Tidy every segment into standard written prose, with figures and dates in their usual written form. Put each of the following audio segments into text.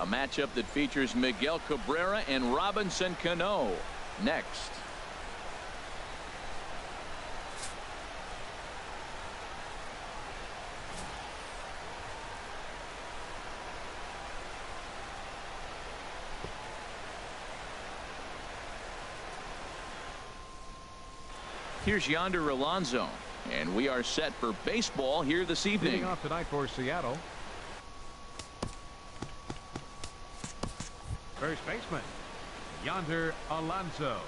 A matchup that features Miguel Cabrera and Robinson Cano. Next. Here's Yonder Alonso, and we are set for baseball here this evening. Leading off tonight for Seattle. First baseman, Yonder Alonso.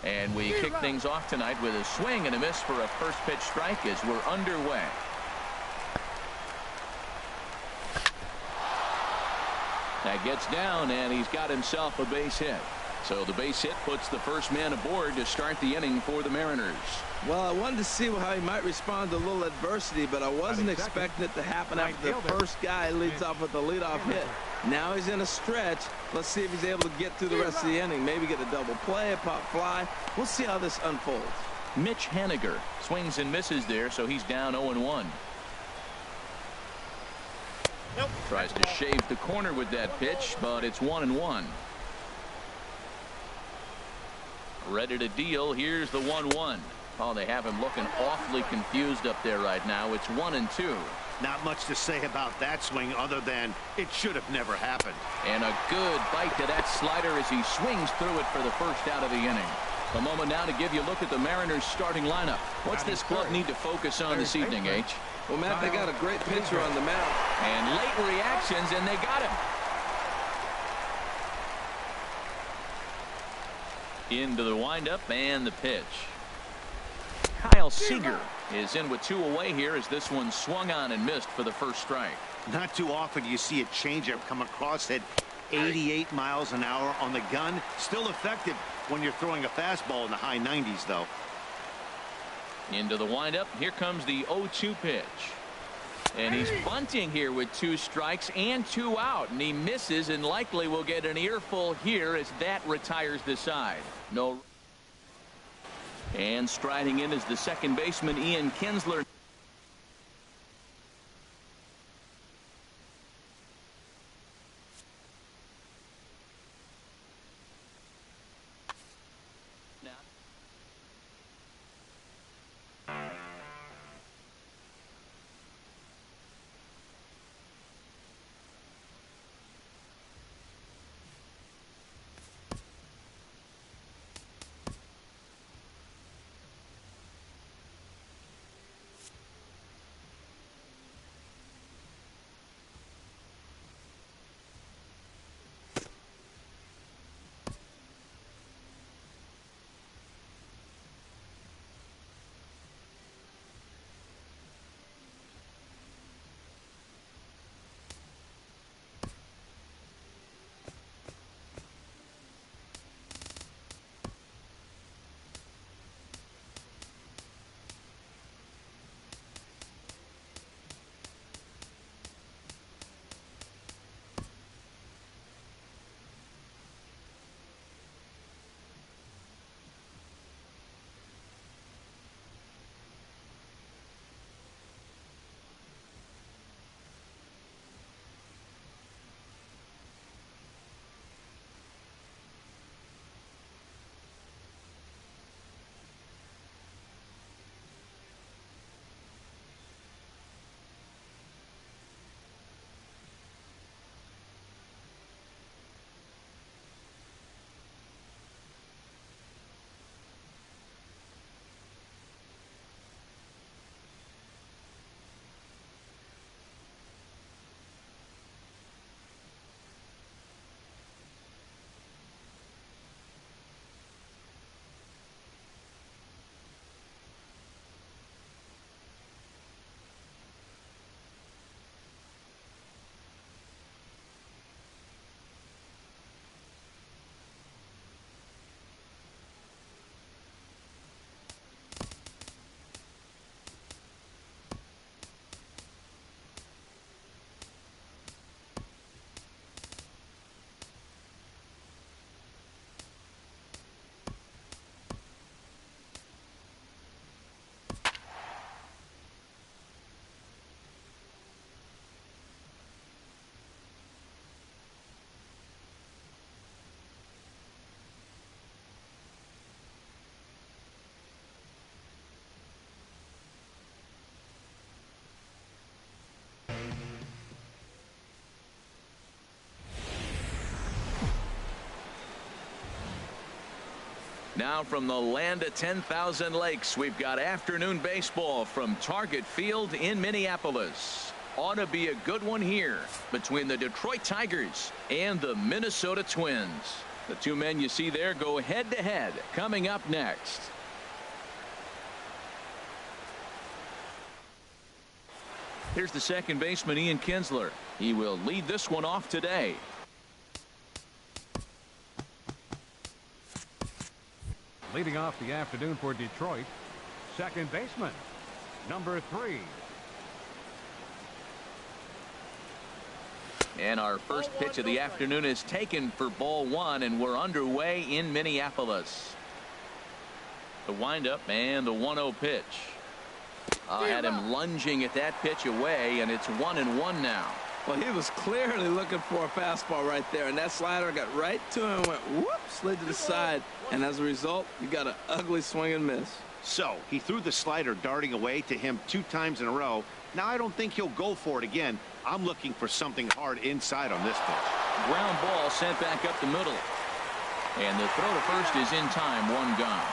And we kick things off tonight with a swing and a miss for a first pitch strike as we're underway. That gets down, and he's got himself a base hit. So the base hit puts the first man aboard to start the inning for the Mariners. Well, I wanted to see how he might respond to a little adversity, but I wasn't expecting it to happen after the first guy leads off with the leadoff hit. Now he's in a stretch. Let's see if he's able to get through the rest of the inning. Maybe get a double play, a pop fly. We'll see how this unfolds. Mitch Haniger swings and misses there, so he's down 0-1. Tries to shave the corner with that pitch, but it's 1-1. Ready to deal. Here's the 1-1. Oh, they have him looking awfully confused up there right now. It's 1-2. Not much to say about that swing other than it should have never happened. And a good bite to that slider as he swings through it for the first out of the inning. A moment now to give you a look at the Mariners starting lineup. What's this club need to focus on this evening, H? Well, Matt, they got a great pitcher on the mound. And late reactions, and they got him. Into the windup and the pitch. Kyle Seager is in with 2 away here as this one swung on and missed for the first strike. Not too often you see a changeup come across at 88 miles an hour on the gun. Still effective when you're throwing a fastball in the high 90s, though. Into the windup. Here comes the 0-2 pitch. And he's bunting here with 2 strikes and 2 out. And he misses and likely will get an earful here as that retires the side. No. And striding in is the second baseman, Ian Kinsler. Now from the land of 10,000 lakes, we've got afternoon baseball from Target Field in Minneapolis. Ought to be a good one here between the Detroit Tigers and the Minnesota Twins. The two men you see there go head-to-head coming up next. Here's the second baseman, Ian Kinsler. He will lead this one off today. Leading off the afternoon for Detroit, second baseman, number 3. And our first pitch of the afternoon is taken for ball 1, and we're underway in Minneapolis. The windup and the 1-0 pitch. Had him lunging at that pitch away, and it's 1-1 now. Well, he was clearly looking for a fastball right there, and that slider got right to him and went whoop, slid to the side, and as a result, you got an ugly swing and miss. So he threw the slider darting away to him 2 times in a row. Now I don't think he'll go for it again. I'm looking for something hard inside on this pitch. Ground ball sent back up the middle, and the throw to first is in time. 1 gone.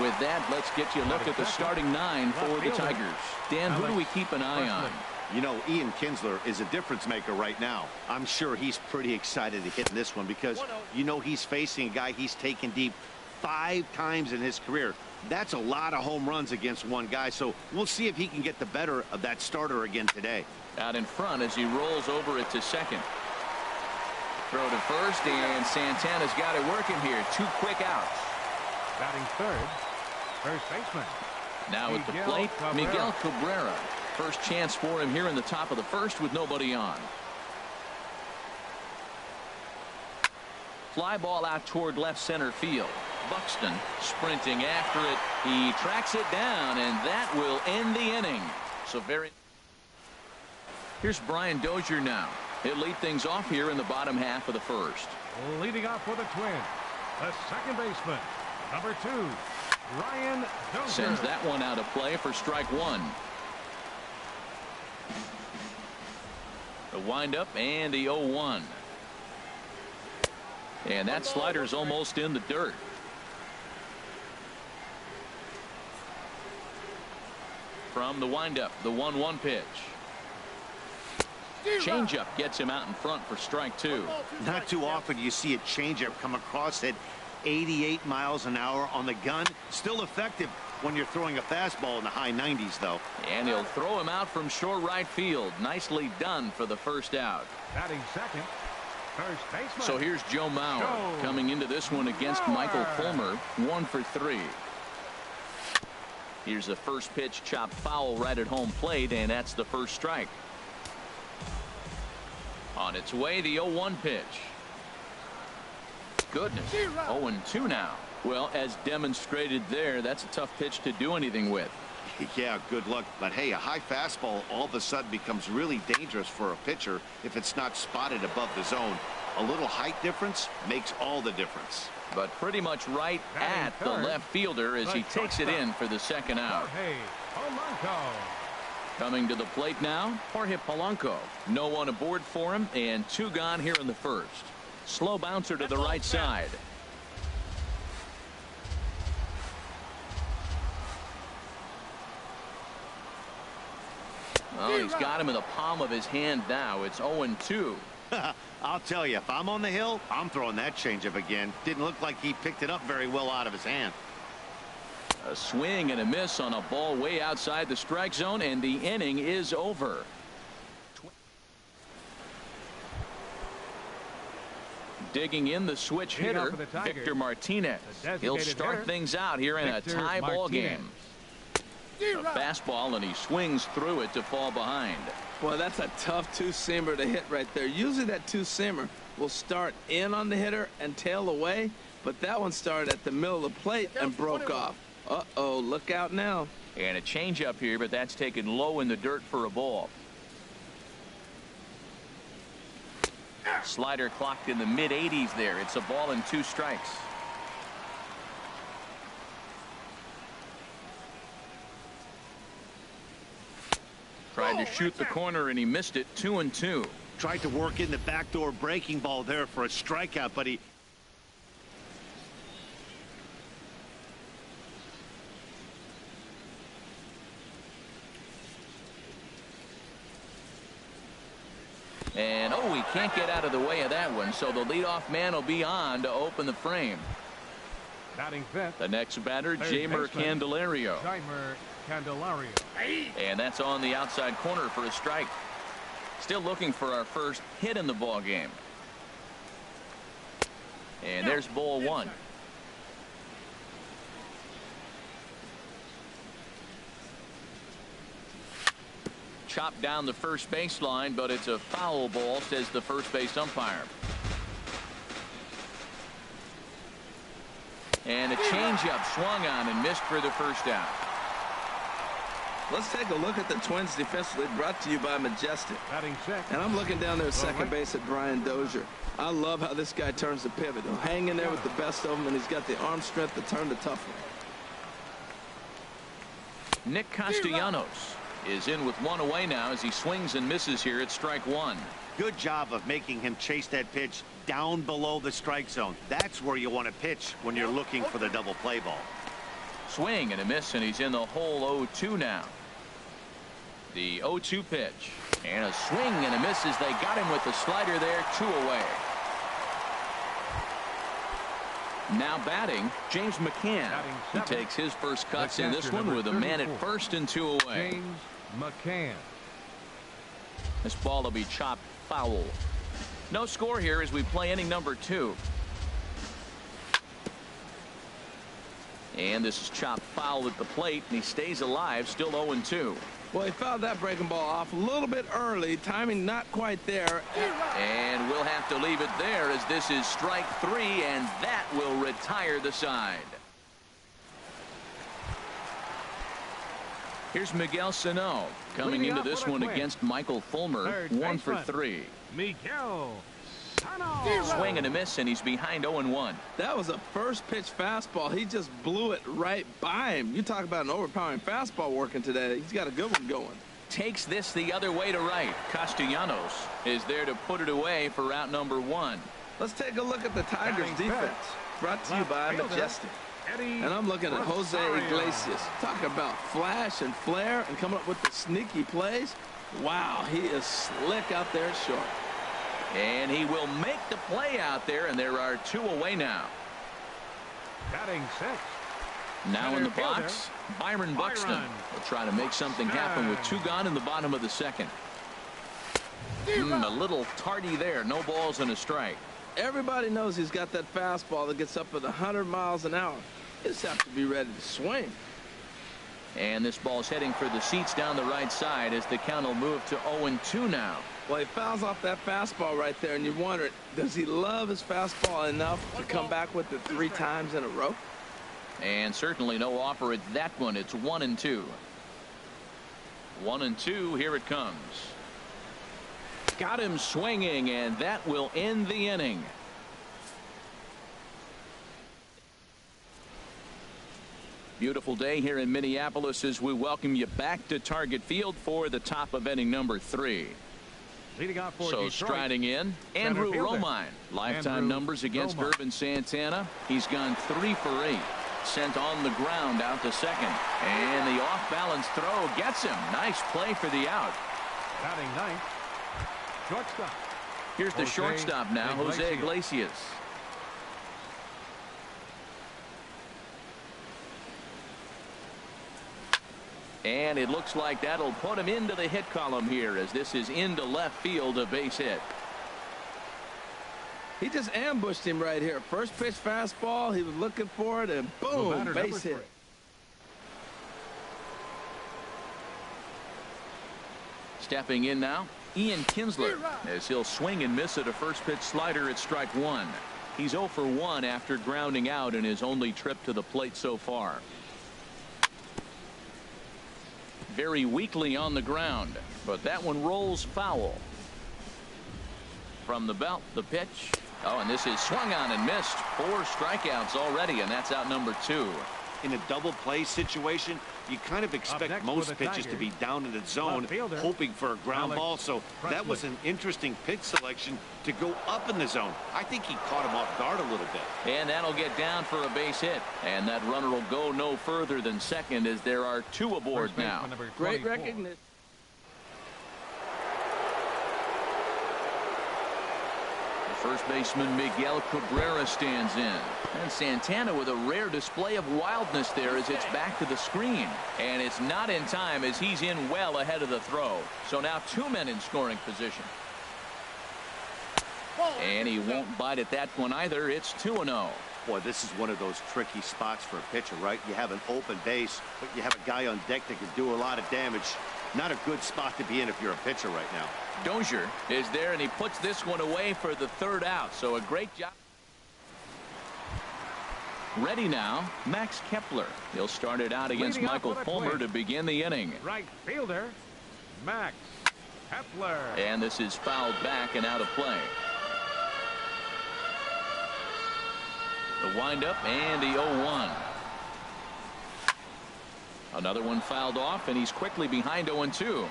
With that, let's get you a look at the starting 9 for the Tigers. Dan, who do we keep an eye on? You know, Ian Kinsler is a difference maker right now. I'm sure he's pretty excited to hit this one because, you know, he's facing a guy he's taken deep 5 times in his career. That's a lot of home runs against one guy, so we'll see if he can get the better of that starter again today. Out in front as he rolls over it to second. Throw to first, and Santana's got it working here. 2 quick outs. Batting third, first baseman. Now at the plate, Miguel Cabrera. First chance for him here in the top of the first with nobody on. Fly ball out toward left center field. Buxton sprinting after it. He tracks it down, and that will end the inning. So here's Brian Dozier now. He'll lead things off here in the bottom half of the first. Leading off for the Twins, the second baseman, number 2, Ryan Dozier. Sends that one out of play for strike 1. The windup and the 0-1. And that slider's almost in the dirt. From the windup, the 1-1 pitch. Changeup gets him out in front for strike 2. Not too often you see a changeup come across at 88 miles an hour on the gun. Still effective when you're throwing a fastball in the high 90s, though. And he'll throw him out from short right field. Nicely done for the first out. Batting second, first baseman. So here's Joe Mauer coming into this one against Michael Fulmer. 1 for 3. Here's the first pitch chopped foul right at home plate, and that's the first strike. On its way, the 0-1 pitch. Goodness, 0-2 now. Well, as demonstrated there, that's a tough pitch to do anything with. Yeah, good luck. But hey, a high fastball all of a sudden becomes really dangerous for a pitcher if it's not spotted above the zone. A little height difference makes all the difference. But pretty much right at the left fielder as he takes it in for the second out. Coming to the plate now, Jorge Polanco. No one aboard for him, and 2 gone here in the first. Slow bouncer to the right side. Well, he's got him in the palm of his hand now. It's 0-2. I'll tell you, if I'm on the hill, I'm throwing that changeup again. Didn't look like he picked it up very well out of his hand. A swing and a miss on a ball way outside the strike zone, and the inning is over. Digging in the switch hitter, Victor Martinez. He'll start things out here in a tie ball game. A fastball, and he swings through it to fall behind. Well, that's a tough 2-seamer to hit right there. Usually that 2-seamer will start in on the hitter and tail away, but that one started at the middle of the plate and broke off. Uh-oh, look out now. And a changeup here, but that's taken low in the dirt for a ball. Slider clocked in the mid-80s there. It's a ball and 2 strikes. Tried to shoot the corner, and he missed it. 2-2. Tried to work in the backdoor breaking ball there for a strikeout, but he And, oh, he can't get out of the way of that one, so the leadoff man will be on to open the frame. Batting fifth. The next batter, Jeimer Candelario. Jeimer Candelario. And that's on the outside corner for a strike. Still looking for our first hit in the ball game. And there's ball one. Chopped down the first baseline, but it's a foul ball, says the first base umpire. And a changeup swung on and missed for the first out. Let's take a look at the Twins defensively, brought to you by Majestic. Batting sixth. And I'm looking down there at second base at Brian Dozier. I love how this guy turns the pivot. He'll hang in there with the best of them, and he's got the arm strength to turn the tough one. Nick Castellanos is in with one away now as he swings and misses here at strike one. Good job of making him chase that pitch down below the strike zone. That's where you want to pitch when you're looking for the double play ball. Swing and a miss, and he's in the hole 0-2 now. The 0-2 pitch. And a swing and a miss as they got him with the slider there, 2 away. Now batting, James McCann. He takes his first cuts in this one with a man at first and 2 away. James McCann. This ball will be chopped foul. No score here as we play inning number 2. And this is chopped foul at the plate, and he stays alive, still 0-2. Well, he fouled that breaking ball off a little bit early. Timing not quite there. And we'll have to leave it there as this is strike 3, and that will retire the side. Here's Miguel Sano coming into this one against Michael Fulmer. 1 for 3. Miguel Sano. Swing and a miss, and he's behind 0-1. That was a first pitch fastball. He just blew it right by him. You talk about an overpowering fastball working today. He's got a good one going. Takes this the other way to right. Castellanos is there to put it away for route number 1. Let's take a look at the Tigers defense. Brought to you by Majestic. And I'm looking at Jose Iglesias. Talking about flash and flare and coming up with the sneaky plays. Wow, he is slick out there short. And he will make the play out there, and there are 2 away now. Batting sixth. Now in the box, Byron Buxton will try to make something happen with 2 gone in the bottom of the second. A little tardy there. No balls and a strike. Everybody knows he's got that fastball that gets up at 100 miles an hour. You just have to be ready to swing. And this ball's heading for the seats down the right side as the count will move to 0-2 now. Well, he fouls off that fastball right there, and you wonder, does he love his fastball enough to come back with it 3 times in a row? And certainly no offer at that one. It's 1-2. 1-2. Here it comes. Got him swinging, and that will end the inning. Beautiful day here in Minneapolis as we welcome you back to Target Field for the top of inning number 3. Leading off for so Detroit, Striding in, Andrew Romine. Lifetime numbers against Urban Santana. He's gone 3 for 8. Sent on the ground out to second. And the off-balance throw gets him. Nice play for the out. Batting ninth. Shortstop. Here's the shortstop now, Jose Iglesias. And it looks like that'll put him into the hit column here as this is into left field, a base hit. He just ambushed him right here. First pitch fastball. He was looking for it, and boom, base hit. Stepping in now, Ian Kinsler, as he'll swing and miss at a first pitch slider at strike 1. He's 0 for 1 after grounding out in his only trip to the plate so far. Very weakly on the ground, but that one rolls foul. From the belt, the pitch. Oh, and this is swung on and missed. 4 strikeouts already, and that's out number 2. In a double play situation, you kind of expect most pitches to be down in the zone, hoping for a ground ball. So that was an interesting pitch selection to go up in the zone. I think he caught him off guard a little bit. And that'll get down for a base hit. And that runner will go no further than second as there are 2 aboard now. Great recognition. First baseman Miguel Cabrera stands in. And Santana with a rare display of wildness there as it's back to the screen. And it's not in time as he's in well ahead of the throw. So now 2 men in scoring position. And he won't bite at that one either. It's 2-0. Boy, this is one of those tricky spots for a pitcher, right? You have an open base, but you have a guy on deck that can do a lot of damage. Not a good spot to be in if you're a pitcher right now. Dozier is there, and he puts this one away for the third out. So a great job. Ready now, Max Kepler. He'll start it out against Michael Fulmer to begin the inning. Right fielder, Max Kepler. And this is fouled back and out of play. The windup and the 0-1. Another one fouled off, and he's quickly behind 0-2.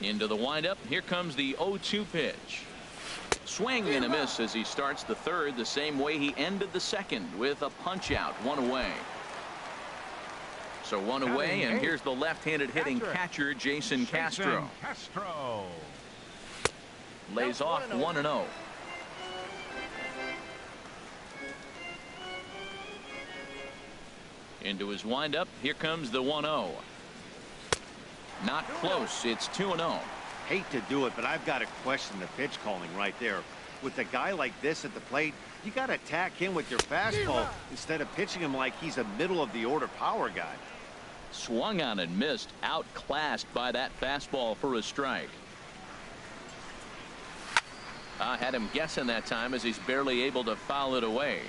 Into the windup. Here comes the 0-2 pitch. Swing and a miss as he starts the third the same way he ended the second with a punch out, one away. So one away, and here's the left-handed hitting catcher Jason Castro. Lays off 1-0. Into his windup. Here comes the 1-0. Not close. It's 2-0. Hate to do it, but I've got to question the pitch calling right there. With a guy like this at the plate, you got to attack him with your fastball instead of pitching him like he's a middle of the order power guy. Swung on and missed. Outclassed by that fastball for a strike. Had him guessing that time as he's barely able to foul it away.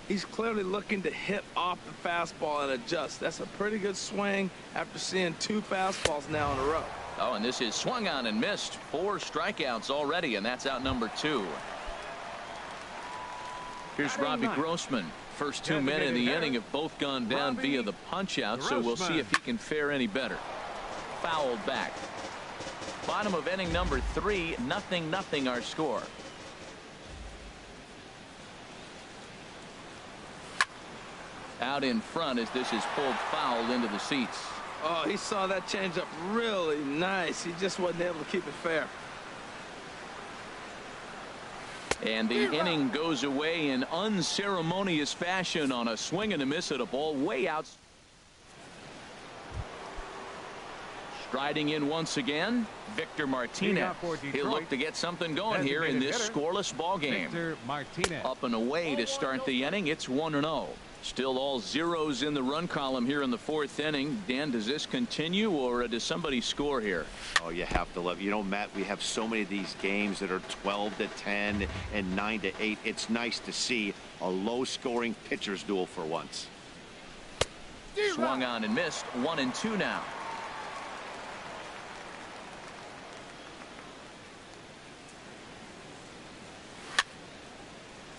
He's clearly looking to hit off the fastball and adjust. That's a pretty good swing after seeing 2 fastballs now in a row. Oh, and this is swung on and missed. 4 strikeouts already, and that's out number 2. Here's Robbie Grossman. First 2 men in the inning have both gone down via the punch out, so we'll see if he can fare any better. Fouled back. Bottom of inning number 3, 0-0 our score. Out in front as this is pulled foul into the seats. Oh, he saw that changeup really nice. He just wasn't able to keep it fair. And the inning goes away in unceremonious fashion on a swing and a miss at a ball way out. Striding in once again, Victor Martinez. He'll look to get something going here in this scoreless ball game. Up and away to start the inning. It's 1-0. Still all zeros in the run column here in the 4th inning. Dan, does this continue, or does somebody score here? Oh, you have to love. You know, Matt, we have so many of these games that are 12-10 and 9-8. It's nice to see a low-scoring pitcher's duel for once. Swung on and missed. 1-2 now.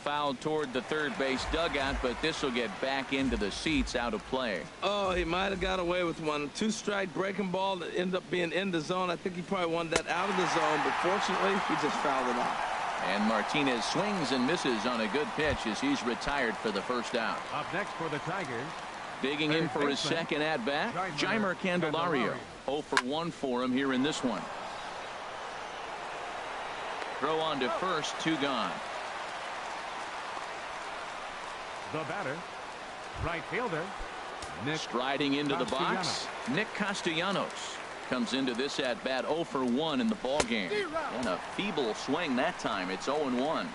Fouled toward the third base dugout, but this will get back into the seats, out of play. Oh, he might have got away with one. 2-strike breaking ball that ended up being in the zone. I think he probably wanted that out of the zone, but fortunately he just fouled it off. And Martinez swings and misses on a good pitch as he's retired for the first out. Up next for the Tigers. Digging in for his second at bat, Jeimer Candelario. 0 for 1 for him here in this one. Throw on to first, 2 gone. The batter, right fielder, Nick Striding into the box, Nick Castellanos comes into this at bat 0 for 1 in the ball game. And a feeble swing that time. It's 0-1.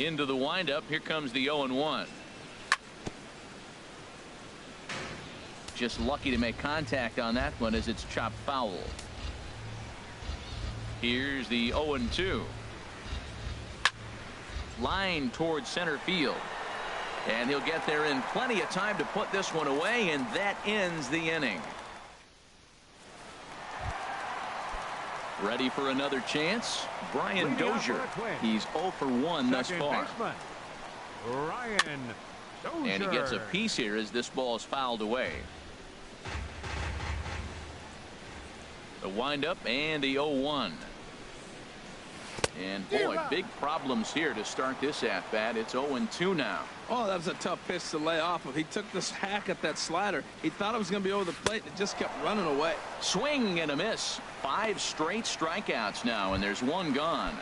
Into the windup. Here comes the 0-1. Just lucky to make contact on that one as it's chopped foul. Here's the 0-2. Line towards center field. And he'll get there in plenty of time to put this one away, and that ends the inning. Ready for another chance? Brian Dozier. He's 0 for 1 thus far. And he gets a piece here as this ball is fouled away. The windup and the 0-1. And boy, big problems here to start this at bat. It's 0-2 now. Oh, that was a tough pitch to lay off of. He took this hack at that slider. He thought it was going to be over the plate, and it just kept running away. Swing and a miss. 5 straight strikeouts now, and there's one gone.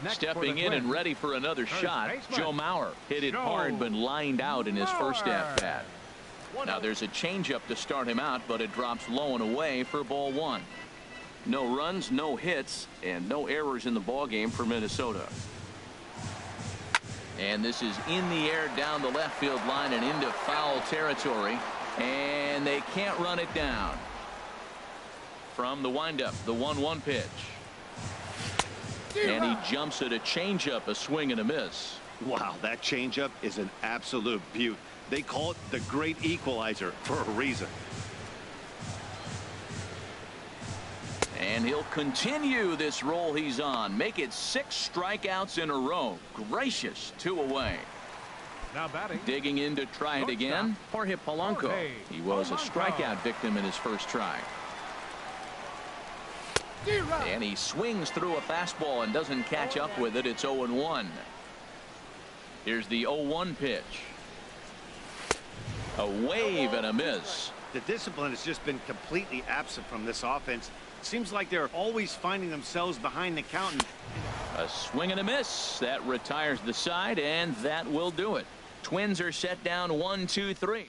Stepping in and ready for another shot, Joe Mauer hit it hard but lined out in his first at bat. Now there's a changeup to start him out, but it drops low and away for ball 1. No runs, no hits, and no errors in the ball game for Minnesota. And this is in the air down the left field line and into foul territory, and they can't run it down. From the windup, the 1-1 pitch. And he jumps at a changeup, a swing and a miss. Wow, that changeup is an absolute beaut. They call it the great equalizer for a reason. And he'll continue this roll he's on. Make it 6 strikeouts in a row. Gracious, 2 away. Now batting. Digging in to try it again. Jorge Polanco. He was a strikeout victim in his first try. And he swings through a fastball and doesn't catch up with it. It's 0-1. Here's the 0-1 pitch. A wave and a miss. The discipline has just been completely absent from this offense. Seems like they're always finding themselves behind the count. A swing and a miss. That retires the side, and that will do it. Twins are set down 1-2-3.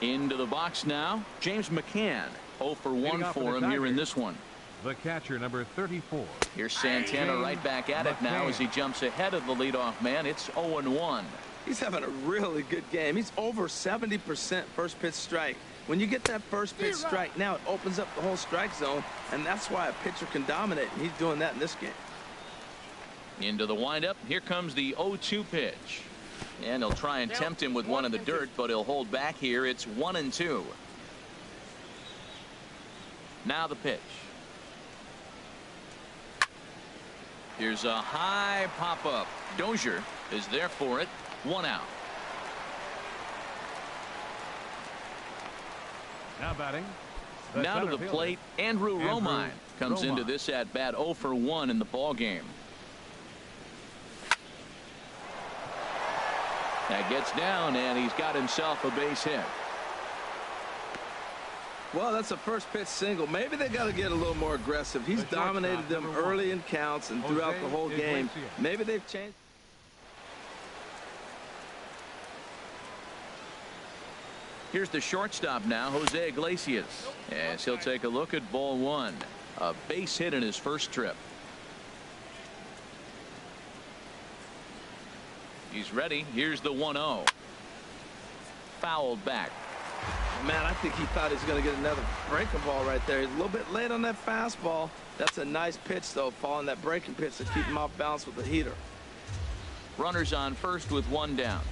Into the box now, James McCann. 0 for 1 for him here in this one. The catcher, number 34. Here's Santana right back at it now as he jumps ahead of the leadoff man. It's 0-1. He's having a really good game. He's over 70% first pitch strike. When you get that first pitch strike, now it opens up the whole strike zone, and that's why a pitcher can dominate, and he's doing that in this game. Into the windup. Here comes the 0-2 pitch. And he'll try and tempt him with one in the dirt, but he'll hold back here. It's 1-2. Now the pitch. Here's a high pop-up. Dozier is there for it. 1 out. Now batting. Now to the plate, Andrew Romine comes into this at bat 0 for 1 in the ball game. That gets down, and he's got himself a base hit. Well, that's a first pitch single. Maybe they got to get a little more aggressive. He's dominated them early in counts and throughout the whole game. Maybe they've changed. Here's the shortstop now, Jose Iglesias, as he'll take a look at ball 1. A base hit in his first trip. He's ready. Here's the 1-0. Fouled back. Man, I think he thought he was going to get another breaking ball right there. He's a little bit late on that fastball. That's a nice pitch, though, following that breaking pitch to keep him off balance with the heater. Runners on first with 1 down.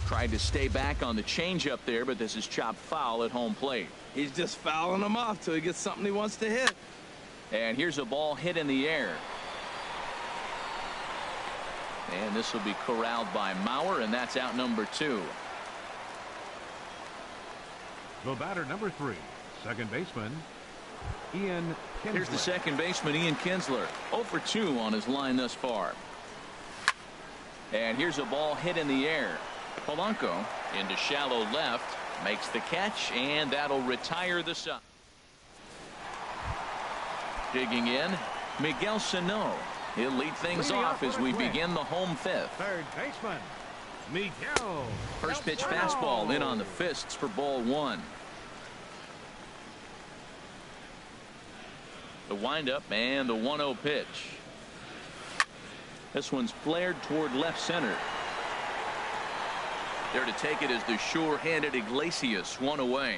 Tried to stay back on the changeup there, but this is chopped foul at home plate. He's just fouling him off till he gets something he wants to hit. And here's a ball hit in the air. And this will be corralled by Mauer, and that's out number 2. The batter, number 3, second baseman, Ian Kinsler. Here's the second baseman, Ian Kinsler. 0 for 2 on his line thus far. And here's a ball hit in the air. Polanco into shallow left, makes the catch, and that'll retire the side. Digging in, Miguel Sano. He'll lead things off as we begin the home 5th. Third baseman, Miguel. First pitch fastball in on the fists for ball 1. The windup and the 1-0 pitch. This one's flared toward left center. There to take it is the sure-handed Iglesias, 1 away.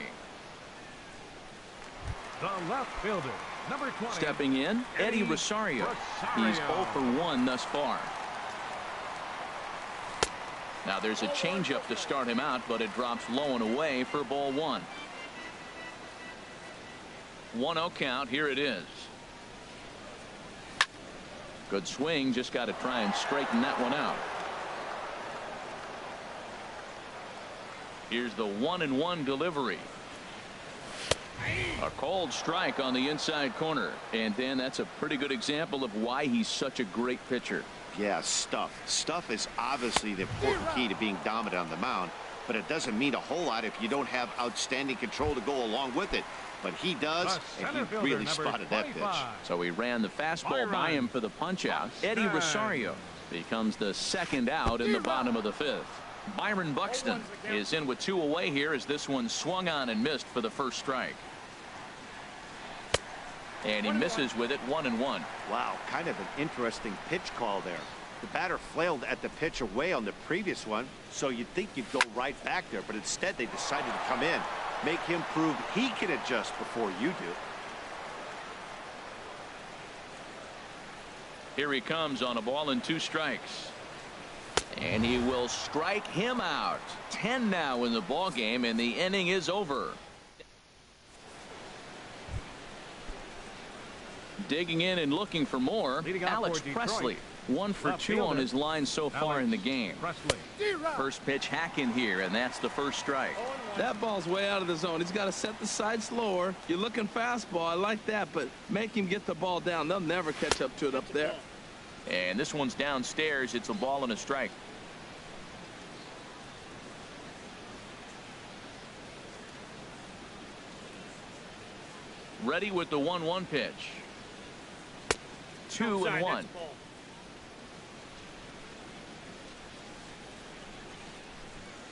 The left fielder, number 20. Stepping in, Eddie Rosario. He's 0 for 1 thus far. Now there's a changeup to start him out, but it drops low and away for ball 1. 1-0 count. Here it is. Good swing. Just got to try and straighten that one out. Here's the 1-1 delivery. A cold strike on the inside corner. And Dan, that's a pretty good example of why he's such a great pitcher. Yeah, stuff is obviously the important key to being dominant on the mound, but it doesn't mean a whole lot if you don't have outstanding control to go along with it. But he does, and he really spotted that pitch. So he ran the fastball by him for the punch out. Eddie Rosario becomes the second out in the bottom of the fifth. Byron Buxton is in with 2 away here as this one swung on and missed for the first strike. And he misses with it, 1-1. Wow, kind of an interesting pitch call there. The batter flailed at the pitch away on the previous one, so you'd think you'd go right back there, but instead they decided to come in, make him prove he can adjust before you do. Here he comes on a ball and 2 strikes. And he will strike him out. 10 now in the ball game, and the inning is over. Digging in and looking for more, Alex Presley. 1 for 2 on his line so far in the game. First pitch hacking here, and that's the first strike. That ball's way out of the zone. He's got to set the side slower. You're looking fastball. I like that, but make him get the ball down. They'll never catch up to it up there. And this one's downstairs. It's a ball and a strike. Ready with the 1-1 pitch. 2-1.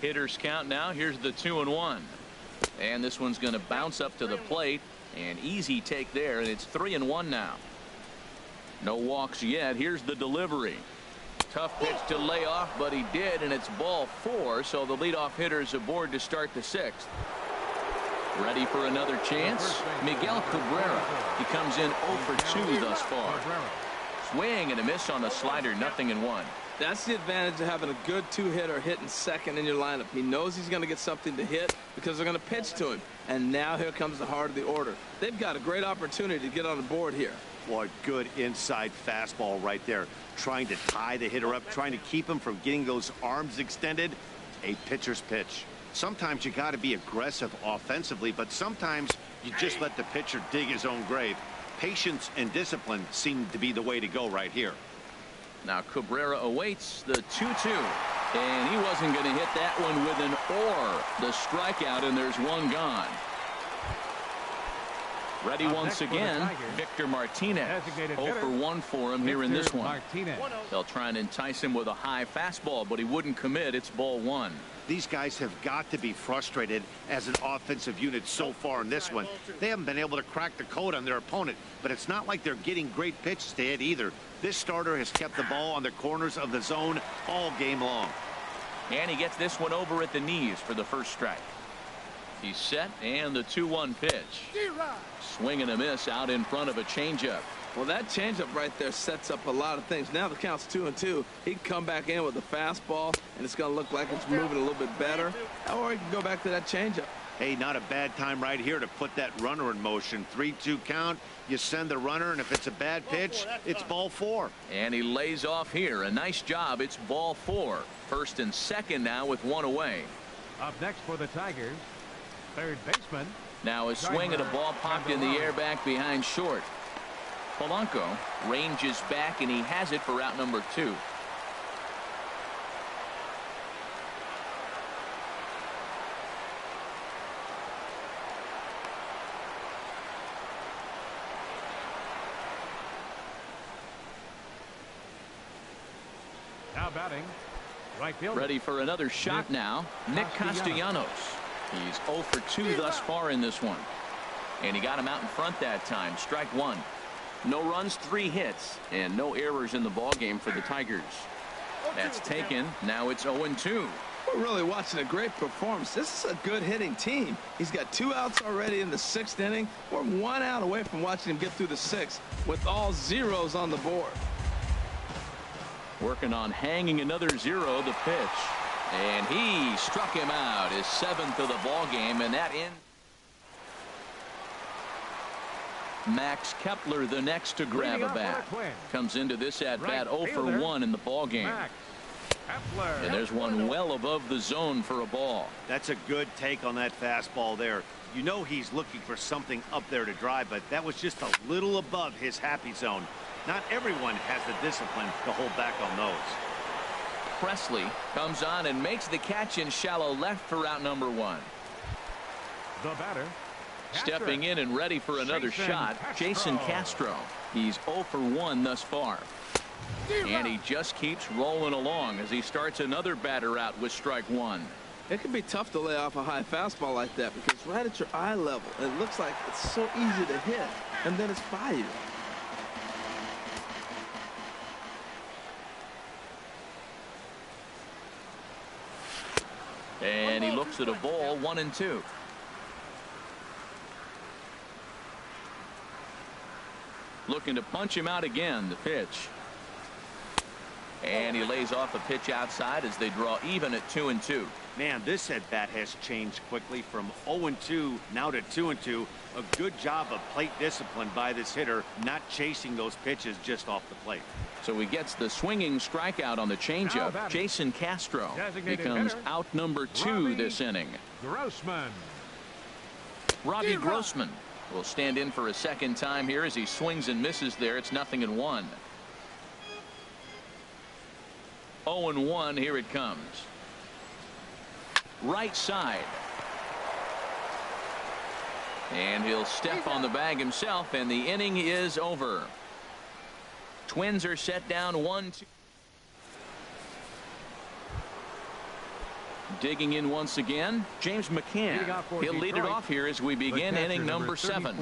Hitters count now. Here's the 2-1. And this one's going to bounce up to the plate. An easy take there, and it's 3-1 now. No walks yet. Here's the delivery. Tough pitch to lay off, but he did, and it's ball 4, so the leadoff hitter is aboard to start the 6th. Ready for another chance? Miguel Cabrera. He comes in 0 for 2 thus far. Swing and a miss on the slider, 0-1. That's the advantage of having a good 2-hitter hitting second in your lineup. He knows he's going to get something to hit because they're going to pitch to him. And now here comes the heart of the order. They've got a great opportunity to get on the board here. Boy, good inside fastball right there. Trying to tie the hitter up, trying to keep him from getting those arms extended. A pitcher's pitch. Sometimes you got to be aggressive offensively, but sometimes you just let the pitcher dig his own grave. Patience and discipline seem to be the way to go right here. Now Cabrera awaits the 2-2, and he wasn't going to hit that one with an or. The strikeout, and there's one gone. Ready once again, Victor Martinez. 0 for 1 for him here in this one. They'll try and entice him with a high fastball, but he wouldn't commit. It's ball 1. These guys have got to be frustrated as an offensive unit so far in this one. They haven't been able to crack the code on their opponent, but it's not like they're getting great pitches to hit either. This starter has kept the ball on the corners of the zone all game long. And he gets this one over at the knees for the first strike. He's set, and the 2-1 pitch. Swing and a miss out in front of a changeup. Well, that changeup right there sets up a lot of things. Now the count's 2-2. He can come back in with a fastball, and it's going to look like it's moving a little bit better. Or he can go back to that changeup. Hey, not a bad time right here to put that runner in motion. 3-2 count. You send the runner, and if it's a bad pitch, it's ball 4. And he lays off here. A nice job. It's ball 4. First and second now with 1 away. Up next for the Tigers, third baseman. Now a swing at a ball popped in the air back behind short. Polanco ranges back, and he has it for out number 2. Now batting, right fielder. Ready for another shot now. Nick Castellanos. He's 0 for 2 thus far in this one. And he got him out in front that time. Strike 1. No runs, 3 hits, and no errors in the ballgame for the Tigers. That's taken. Now it's 0-2. We're really watching a great performance. This is a good hitting team. He's got 2 outs already in the 6th inning. We're 1 out away from watching him get through the 6th with all zeros on the board. Working on hanging another 0, the pitch. And he struck him out, his 7th of the ball game, and that ends. Max Kepler, the next to grab a bat, comes into this at bat 0 for 1 in the ball game. And there's one well above the zone for a ball. That's a good take on that fastball there. You know he's looking for something up there to drive, but that was just a little above his happy zone. Not everyone has the discipline to hold back on those. Presley comes on and makes the catch in shallow left for out number one. The batter. Stepping in and ready for another shot, Jason Castro. He's 0 for 1 thus far. And he just keeps rolling along as he starts another batter out with strike one. It can be tough to lay off a high fastball like that because right at your eye level, it looks like it's so easy to hit, and then it's by you. And he looks at a ball, 1-2. Looking to punch him out again, the pitch. And he lays off a pitch outside as they draw even at 2-2. Man, this at bat has changed quickly from 0-2 now to 2-2. A good job of plate discipline by this hitter, not chasing those pitches just off the plate. So he gets the swinging strikeout on the changeup. Jason Castro becomes out number 2 this inning. Grossman. Robbie Grossman will stand in for a second time here as he swings and misses there. It's 0-1. 0-1. Here it comes. Right side. And he'll step on the bag himself, and the inning is over. Twins are set down 1-2. Digging in once again, James McCann. He'll lead it off here as we begin inning number 7.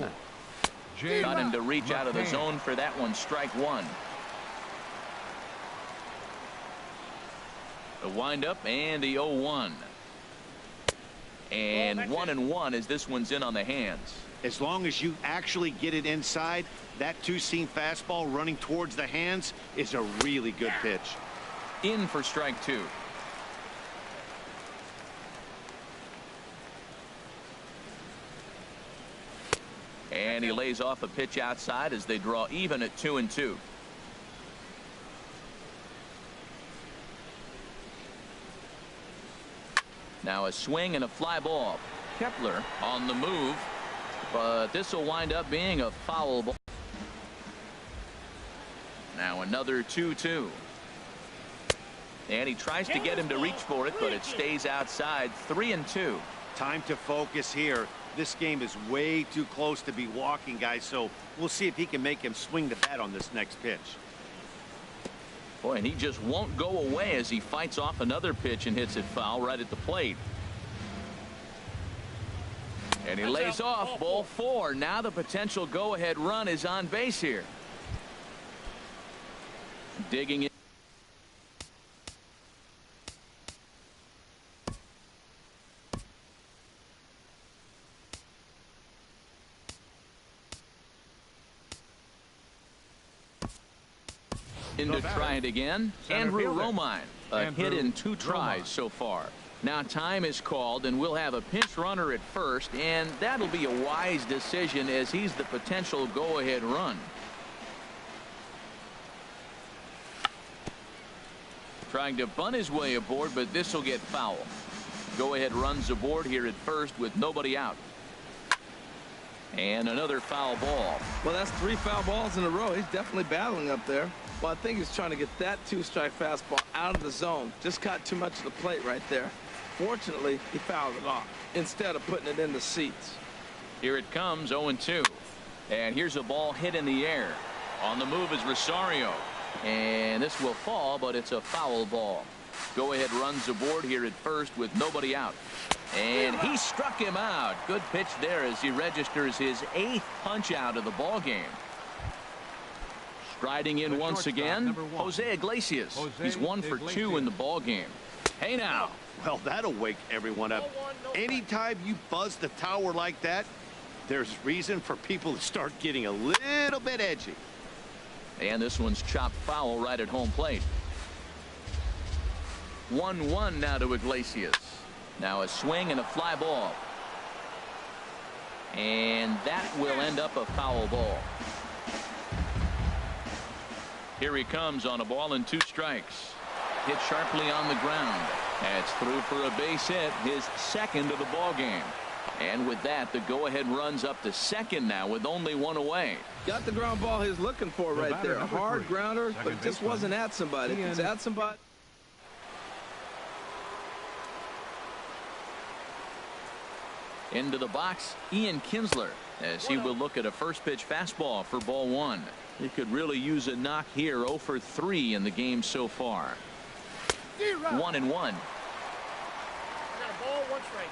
Got him to reach out of the zone for that one. Strike one. The windup and the 0-1. And 1-1 as this one's in on the hands. As long as you actually get it inside, that two-seam fastball running towards the hands is a really good pitch. In for strike 2. And he lays off a pitch outside as they draw even at 2-2. Now a swing and a fly ball. Kepler on the move, but this will wind up being a foul ball. Now another 2-2. And he tries to get him to reach for it, but it stays outside. 3-2. Time to focus here. This game is way too close to be walking, guys, so we'll see if he can make him swing the bat on this next pitch. Boy, and he just won't go away as he fights off another pitch and hits it foul right at the plate. And he lays off ball 4. Now the potential go-ahead run is on base here. Digging in. In to try it again. Andrew Romine, a hit in 2 tries so far. Now time is called, and we'll have a pinch runner at first, and that'll be a wise decision as he's the potential go-ahead run. Trying to bunt his way aboard, but this will get foul. Go-ahead runs aboard here at first with nobody out. And another foul ball. Well, that's 3 foul balls in a row. He's definitely battling up there. Well, I think he's trying to get that 2-strike fastball out of the zone. Just caught too much of the plate right there. Fortunately, he fouled it off instead of putting it in the seats. Here it comes, 0-2. And here's a ball hit in the air. On the move is Rosario. And this will fall, but it's a foul ball. Go-ahead runs aboard here at first with nobody out. And he struck him out. Good pitch there as he registers his 8th punch out of the ball game. Striding in once again, Jose Iglesias. He's 1 for 2 in the ball game. Hey now. Well, that'll wake everyone up. Anytime you buzz the tower like that, there's reason for people to start getting a little bit edgy. And this one's chopped foul right at home plate. 1-1 now to Iglesias. Now a swing and a fly ball. And that will end up a foul ball. Here he comes on a ball and 2 strikes. hit sharply on the ground. That's through for a base hit, his second of the ball game. And with that, the go-ahead runs up to second now with only one away. Got the ground ball he's looking for right there. Hard grounder, but it just wasn't at somebody. It's at somebody. Into the box, Ian Kinsler, as he will look at a first pitch fastball for ball one. He could really use a knock here. 0 for 3 in the game so far. 1-1. I got a ball, 1 strike.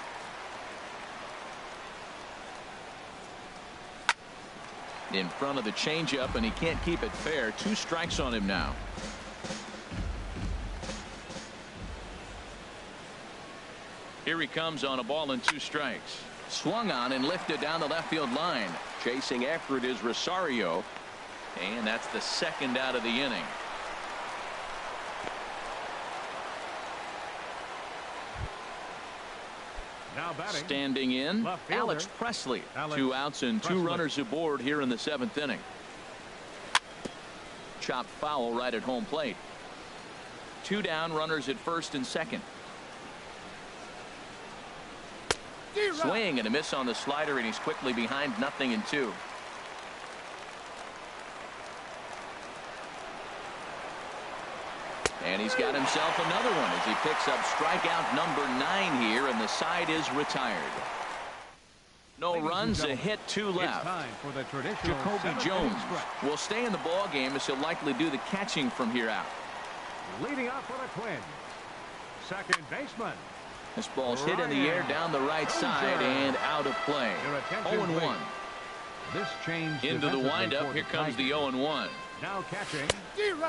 In front of the changeup, and he can't keep it fair. 2 strikes on him now. Here he comes on a ball and 2 strikes. Swung on and lifted down the left field line. Chasing after it is Rosario. And that's the second out of the inning. Now batting. Standing in, Alex Presley. 2 outs and 2 runners aboard here in the 7th inning. Chopped foul right at home plate. 2 down, runners at first and second. Swing and a miss on the slider, and he's quickly behind 0-2. And he's got himself another one as he picks up strikeout number 9 here, and the side is retired. No runs, a hit, 2 left. Jacoby Jones will stay in the ball game as he'll likely do the catching from here out. Leading off for the Twins, second baseman. This ball's hit in the air down the right side and out of play. 0-1. This change into the windup. Here comes the 0-1. Now catching.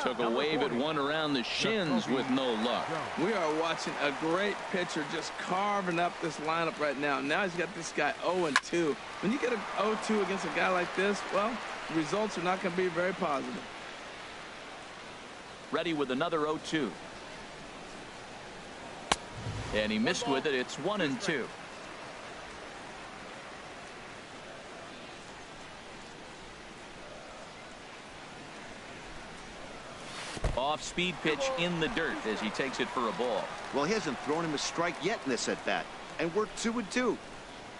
Took a wave at one around the shins with no luck. We are watching a great pitcher just carving up this lineup right now. Now he's got this guy 0-2. When you get a 0-2 against a guy like this, well, the results are not going to be very positive. Ready with another 0-2. And he missed with it. It's 1-2. Off speed pitch in the dirt as he takes it for a ball. Well, he hasn't thrown him a strike yet in this at bat, and we're 2-2.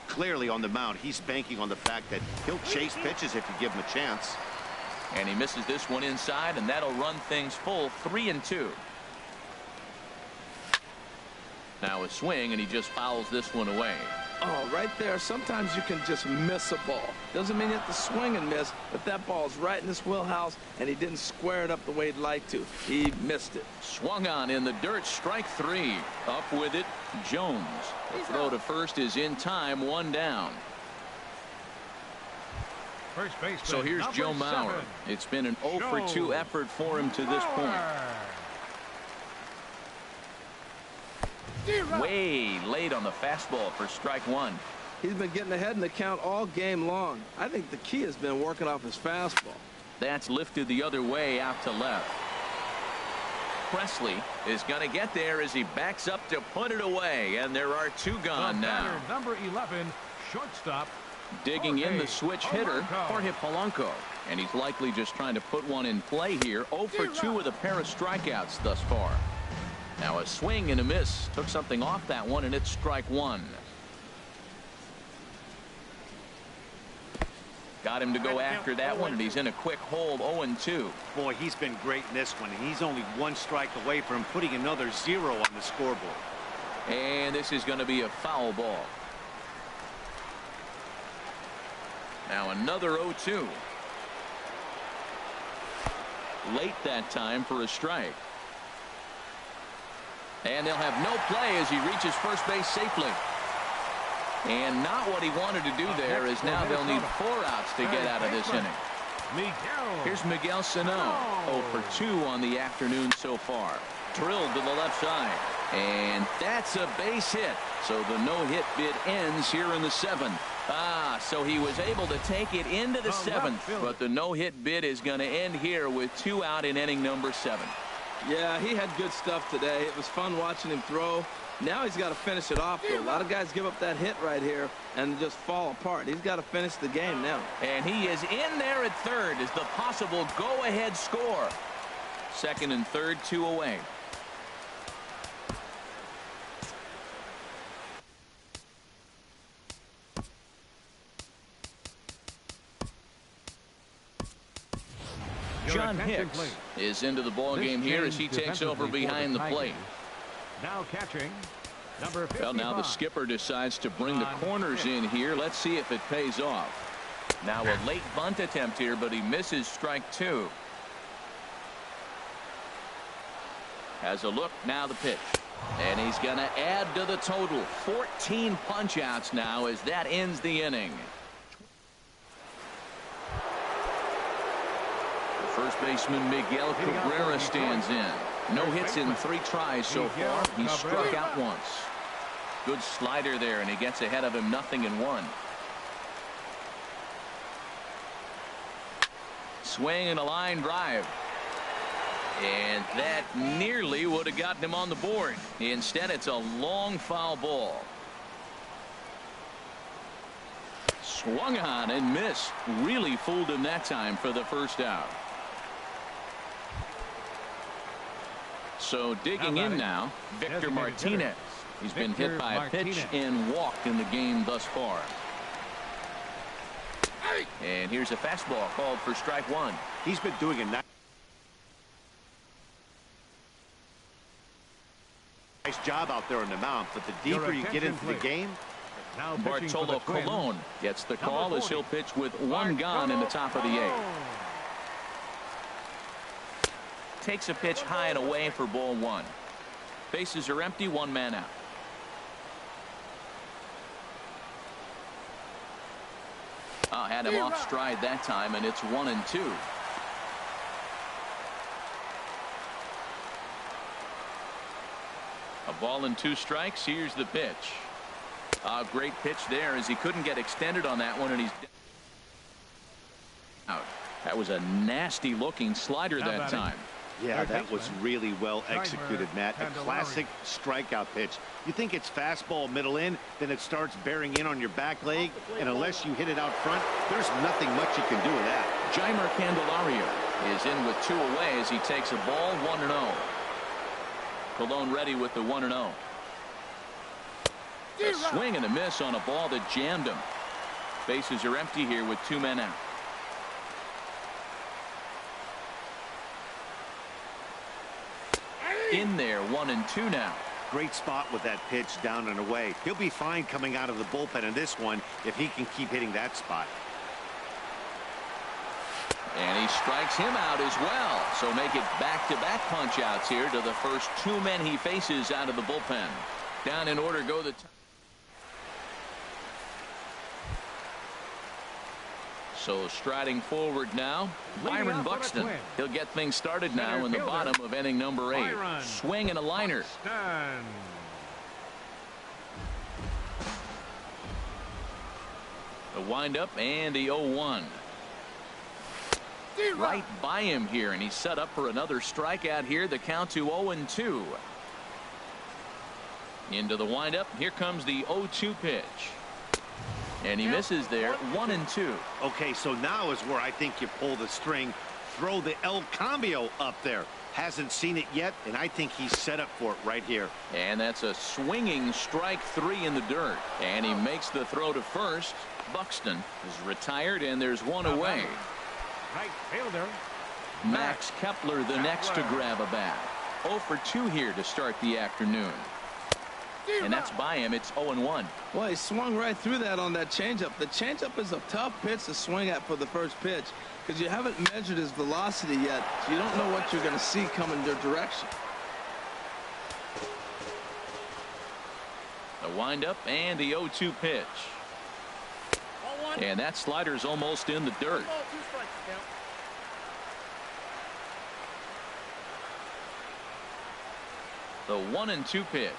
Clearly on the mound, he's banking on the fact that he'll chase pitches if you give him a chance. And he misses this one inside, and that'll run things full. 3-2. Now a swing, and he just fouls this one away. Oh, right there. Sometimes you can just miss a ball. Doesn't mean you have to swing and miss, but that ball's right in his wheelhouse, and he didn't square it up the way he'd like to. He missed it. Swung on in the dirt. Strike 3. Up with it, Jones. The throw to first is in time. 1 down. First baseman, so here's Joe Mauer. 7. It's been an 0 for 2 effort for him to this point. Way late on the fastball for strike 1. He's been getting ahead in the count all game long. I think the key has been working off his fastball. That's lifted the other way out to left. Presley is going to get there as he backs up to put it away, and there are 2 gone now. Number 11, shortstop. Digging in the switch hitter, Jorge Polanco. And he's likely just trying to put one in play here. 0 for 2 with a pair of strikeouts thus far. Now a swing and a miss. Took something off that one, and it's strike 1. Got him to go after that one, and he's in a quick hold. 0-2. Boy, he's been great in this one, and he's only 1 strike away from putting another 0 on the scoreboard. And this is going to be a foul ball. Now another 0-2. Late that time for a strike. And they'll have no play as he reaches first base safely. And not what he wanted to do there, is now they'll need 4 outs to get out of this inning. Here's Miguel Sano. 0 for 2 on the afternoon so far. Drilled to the left side. And that's a base hit. So the no-hit bid ends here in the 7th. So he was able to take it into the 7th. But the no-hit bid is going to end here with 2 out in inning number 7. Yeah, he had good stuff today. It was fun watching him throw. Now he's got to finish it off, though. A lot of guys give up that hit right here and just fall apart. He's got to finish the game now. And he is in there at third as the possible go-ahead score. Second and third, 2 away. John Hicks is into the ball game here as he takes over behind the plate. Now catching, number 55. Well, now the skipper decides to bring the corners in here. Let's see if it pays off. Now a late bunt attempt here, but he misses strike two. Has a look, now the pitch. And he's going to add to the total. 14 punch-outs now as that ends the inning. The first baseman Miguel Cabrera stands in. No hits in 3 tries so far. He struck out once. Good slider there, and he gets ahead of him 0-1. Swing and a line drive. And that nearly would have gotten him on the board. Instead, it's a long foul ball. Swung on and missed. Really fooled him that time for the first out. So digging in now, Victor Martinez. He's been hit by a pitch and walked in the game thus far. And here's a fastball called for strike one. He's been doing a nice job out there on the mound, but the deeper you get into the game. Bartolo Colon gets the call as he'll pitch with one gone in the top of the 8th. Takes a pitch high and away for ball one. Bases are empty, 1 man out. Had him off stride that time, and it's 1-2. A ball and 2 strikes. Here's the pitch. Great pitch there as he couldn't get extended on that one, and he's out. That was a nasty looking slider that time. Yeah, that was really well executed, Matt. A classic strikeout pitch. You think it's fastball middle in, then it starts bearing in on your back leg, and unless you hit it out front, there's nothing much you can do with that. Jeimer Candelario is in with 2 away as he takes a ball, 1-0. Colon ready with the 1-0. A swing and a miss on a ball that jammed him. Bases are empty here with 2 men out. In there, 1-2 now. Great spot with that pitch down and away. He'll be fine coming out of the bullpen in this one if he can keep hitting that spot. And he strikes him out as well. So make it back-to-back punch-outs here to the first 2 men he faces out of the bullpen. Down in order go the... So striding forward now, Byron Buxton. He'll get things started now in the bottom of inning number 8. Swing and a liner. The windup and the 0-1. Right by him here, and he's set up for another strikeout here. The count to 0-2. Into the windup. Here comes the 0-2 pitch. And he misses there, 1-2. Okay, so now is where I think you pull the string. Throw the El Cambio up there. Hasn't seen it yet, and I think he's set up for it right here. And that's a swinging strike 3 in the dirt. And he makes the throw to first. Buxton is retired, and there's 1 away. Right fielder. Max Kepler the next to grab a bat. 0 for 2 here to start the afternoon. And that's by him. It's 0-1. Well, he swung right through that on that changeup. The changeup is a tough pitch to swing at for the first pitch because you haven't measured his velocity yet. So you don't know what you're going to see coming your direction. The windup and the 0-2 pitch. And that slider's almost in the dirt. The 1-2 pitch.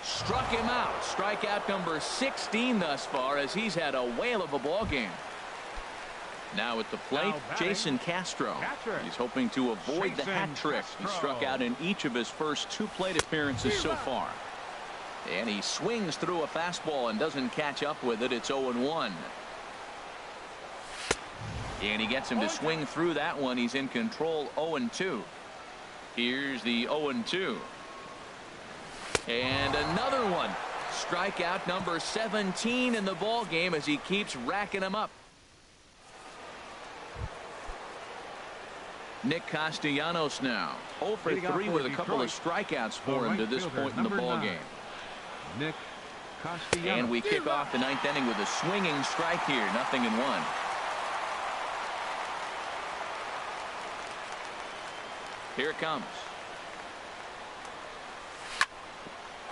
Struck him out. Strikeout number 16 thus far as he's had a whale of a ball game. Now at the plate, Jason Castro. He's hoping to avoid the hat trick. He struck out in each of his first 2 plate appearances so far. And he swings through a fastball and doesn't catch up with it. It's 0-1. And he gets him to swing through that one. He's in control, 0-2. Here's the 0-2. And another one. Strikeout number 17 in the ball game as he keeps racking them up. Nick Castellanos now 0 for 3 with a couple of strikeouts for him to this point in the ball game. Nick Castellanos. And we kick off the 9th inning with a swinging strike here, 0-1. Here it comes.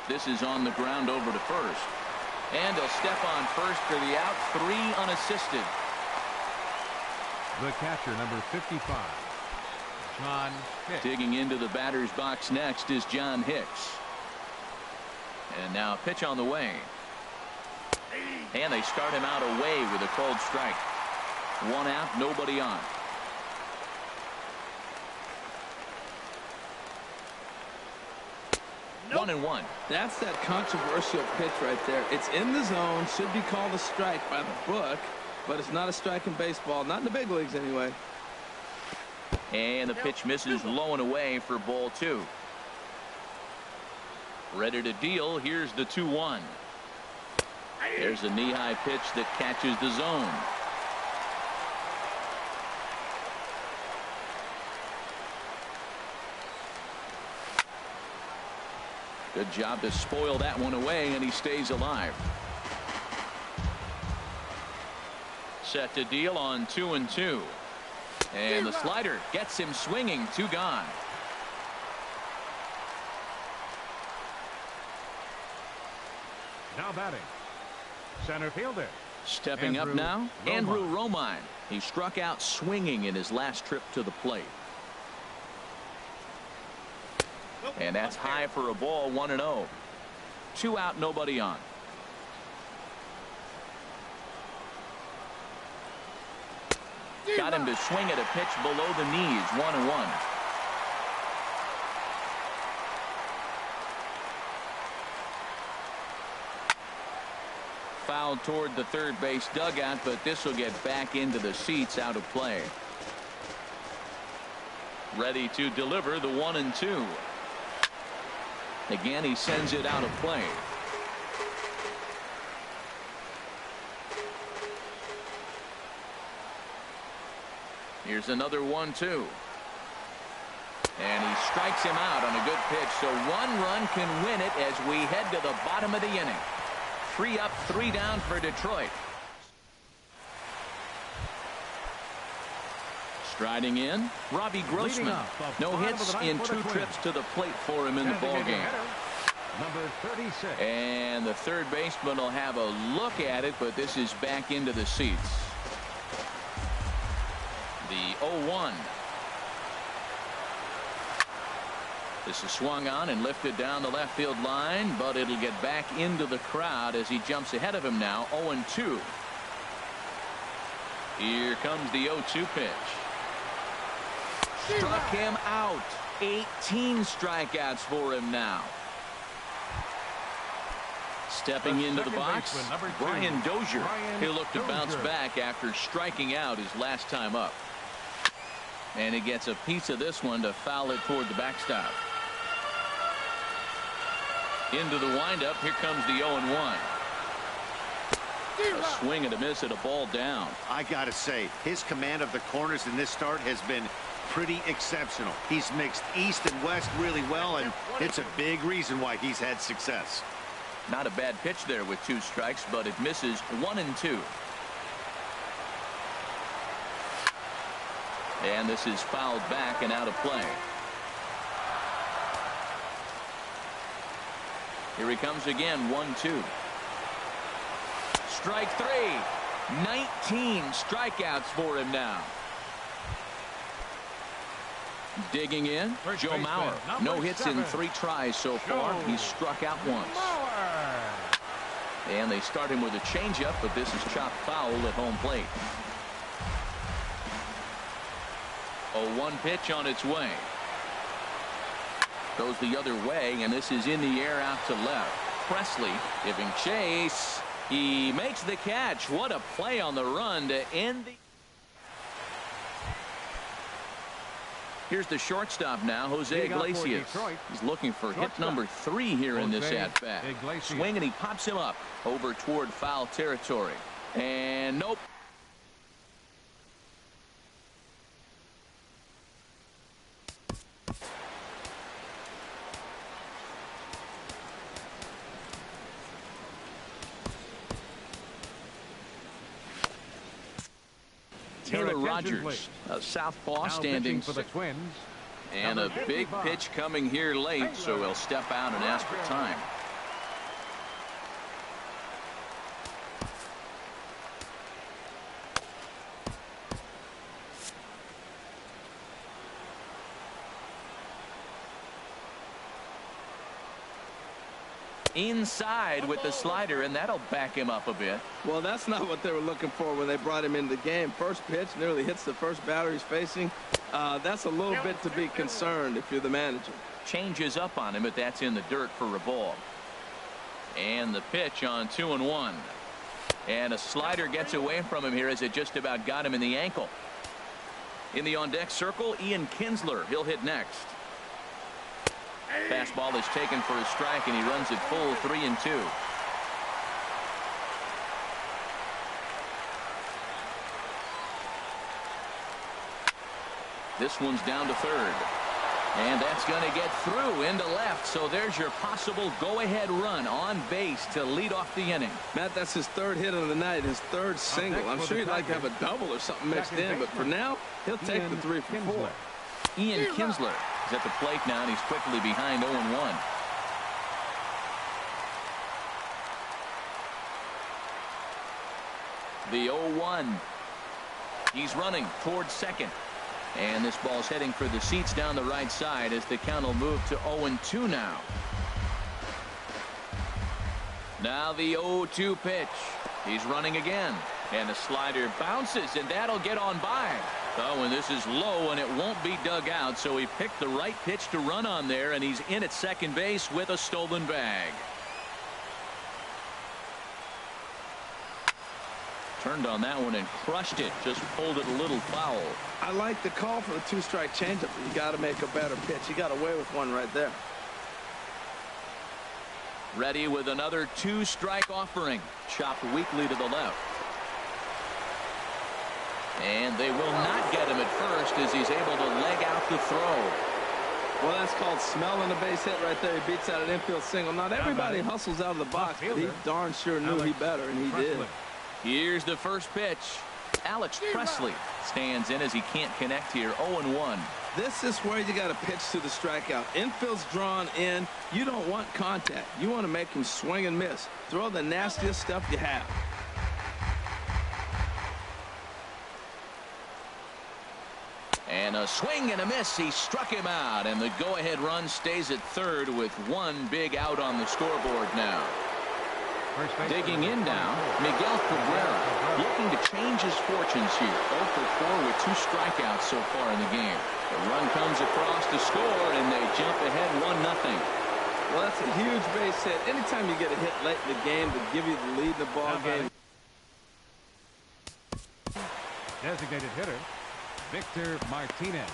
This is on the ground over to first. And a step on first for the out, 3 unassisted. The catcher, number 55, John Hicks. Digging into the batter's box next is John Hicks. And now a pitch on the way. And they start him out away with a called strike. 1 out, nobody on. Nope. 1-1. That's that controversial pitch right there. It's in the zone, should be called a strike by the book, but it's not a strike in baseball, not in the big leagues anyway. And the pitch misses low and away for ball 2. Ready to deal. Here's the 2-1. There's a knee-high pitch that catches the zone. Good job to spoil that one away, and he stays alive. Set to deal on 2-2. And the slider gets him swinging. 2 gone. Now batting, center fielder. Stepping up now, Andrew Romine. He struck out swinging in his last trip to the plate. And that's high for a ball, 1-0. 2 out, nobody on. Got him to swing at a pitch below the knees, 1-1. Fouled toward the third base dugout, but this will get back into the seats, out of play. Ready to deliver the 1-2. Again, he sends it out of play. Here's another 1-2. And he strikes him out on a good pitch, so 1 run can win it as we head to the bottom of the inning. 3 up, 3 down for Detroit. Striding in, Robbie Grossman. No hits in 2 trips to the plate for him in the ball game. Number 36. And the third baseman will have a look at it, but this is back into the seats. The 0-1. This is swung on and lifted down the left field line, but it'll get back into the crowd as he jumps ahead of him now. 0-2. Here comes the 0-2 pitch. Struck him out. 18 strikeouts for him now. Stepping into the box, Brian Dozier. He'll look to bounce back after striking out his last time up. And he gets a piece of this one to foul it toward the backstop. Into the windup. Here comes the 0-1. A swing and a miss at a ball down. I gotta say, his command of the corners in this start has been pretty exceptional. He's mixed east and west really well, and it's a big reason why he's had success. Not a bad pitch there with 2 strikes, but it misses 1-2. And this is fouled back and out of play. Here he comes again, 1-2. Strike 3. 19 strikeouts for him now. Digging in, Joe Mauer. No hits in 3 tries so far. He's struck out once. And they start him with a changeup, but this is chopped foul at home plate. 0-1 pitch on its way. Goes the other way, and this is in the air out to left. Presley giving chase. He makes the catch. What a play on the run to end the... Here's the shortstop now, Jose Iglesias. He's looking for hit number 3 here in this at-bat. Swing, and he pops him up over toward foul territory. And nope. Taylor Rogers, a southpaw, Now standing pitching for the Twins. and a Number big 55. pitch coming here late, so he'll step out and ask for time. Inside with the slider, and that'll back him up a bit. Well, that's not what they were looking for when they brought him into the game. First pitch nearly hits the first batter he's facing. That's a little bit to be concerned if you're the manager. Changes up on him, but that's in the dirt for a ball. And the pitch on 2-1. And a slider gets away from him here as it just about got him in the ankle. In the on-deck circle, Ian Kinsler. He'll hit next. Fastball is taken for a strike, and he runs it full 3-2. This one's down to third. And that's going to get through into left. So there's your possible go-ahead run on base to lead off the inning. Matt, that's his third hit of the night, his third single. I'm sure he'd like to have a double or something mixed in, but for now, he'll take the 3 for 4. Ian Kinsler is at the plate now, and he's quickly behind 0-1. The 0-1. He's running towards second. And this ball's heading for the seats down the right side as the count will move to 0-2 now. Now the 0-2 pitch. He's running again. And the slider bounces, and that'll get on by. Oh, and this is low, and it won't be dug out, so he picked the right pitch to run on there, and he's in at second base with a stolen bag. Turned on that one and crushed it. Just pulled it a little foul. I like the call for the 2-strike changeup, but you got to make a better pitch. He got away with one right there. Ready with another 2-strike offering. Chopped weakly to the left. And they will not get him at first as he's able to leg out the throw. Well, that's called smelling a base hit right there. He beats out an infield single. Not everybody hustles out of the box, but he darn sure knew he better, and he did. Here's the first pitch. Alex Presley stands in as he can't connect here. 0-1. This is where you got to pitch to the strikeout. Infield's drawn in. You don't want contact. You want to make him swing and miss. Throw the nastiest stuff you have. And a swing and a miss. He struck him out, and the go-ahead run stays at third with one big out on the scoreboard now. Digging in now, Miguel Cabrera looking to change his fortunes here. 0 for 4 with 2 strikeouts so far in the game. The run comes across to score, and they jump ahead 1-0. Well, that's a huge base hit. Anytime you get a hit late in the game to give you the lead in the ball game. Designated hitter, Victor Martinez.